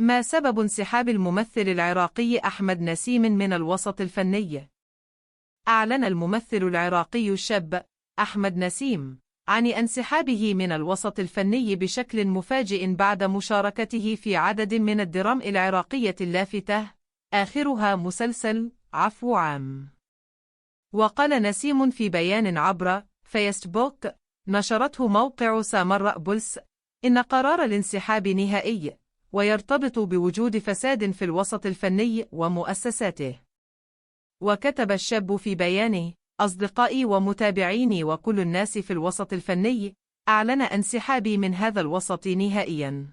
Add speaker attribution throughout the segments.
Speaker 1: ما سبب انسحاب الممثل العراقي أحمد نسيم من الوسط الفني؟ أعلن الممثل العراقي الشاب أحمد نسيم عن انسحابه من الوسط الفني بشكل مفاجئ بعد مشاركته في عدد من الدرام العراقية اللافتة، آخرها مسلسل عفو عام. وقال نسيم في بيان عبر فيسبوك نشرته موقع سامراء بولس إن قرار الانسحاب نهائي، ويرتبط بوجود فساد في الوسط الفني ومؤسساته. وكتب الشاب في بيانه: أصدقائي ومتابعيني وكل الناس في الوسط الفني، أعلن انسحابي من هذا الوسط نهائياً.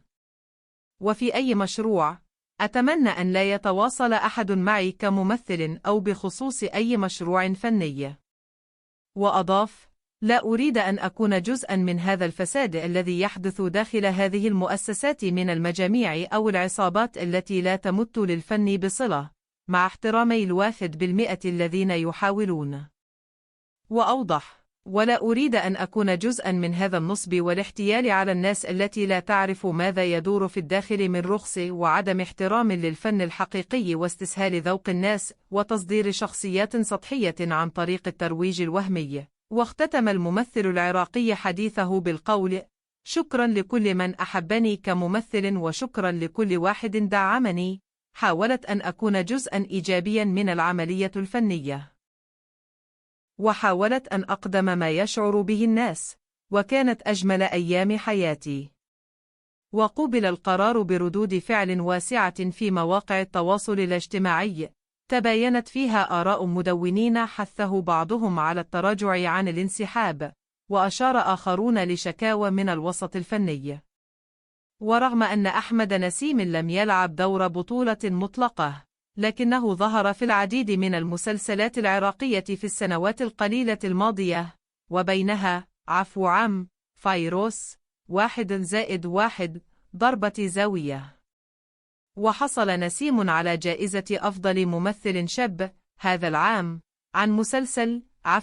Speaker 1: وفي أي مشروع، أتمنى أن لا يتواصل أحد معي كممثل أو بخصوص أي مشروع فني. وأضاف: لا أريد أن أكون جزءاً من هذا الفساد الذي يحدث داخل هذه المؤسسات من المجاميع أو العصابات التي لا تمت للفن بصلة، مع احترامي 1% الذين يحاولون. وأوضح: ولا أريد أن أكون جزءاً من هذا النصب والاحتيال على الناس التي لا تعرف ماذا يدور في الداخل من رخص وعدم احترام للفن الحقيقي واستسهال ذوق الناس وتصدير شخصيات سطحية عن طريق الترويج الوهمي. واختتم الممثل العراقي حديثه بالقول: شكراً لكل من أحبني كممثل وشكراً لكل واحد دعمني. حاولت أن أكون جزءاً إيجابياً من العملية الفنية، وحاولت أن أقدم ما يشعر به الناس، وكانت أجمل أيام حياتي. وقوبل القرار بردود فعل واسعة في مواقع التواصل الاجتماعي، تباينت فيها آراء مدونين حثه بعضهم على التراجع عن الانسحاب، وأشار آخرون لشكاوى من الوسط الفني. ورغم أن أحمد نسيم لم يلعب دور بطولة مطلقة، لكنه ظهر في العديد من المسلسلات العراقية في السنوات القليلة الماضية، وبينها عفو عام، فيروس، 1+1، ضربة زاوية. وحصل نسيم على جائزة أفضل ممثل شاب هذا العام عن مسلسل عفو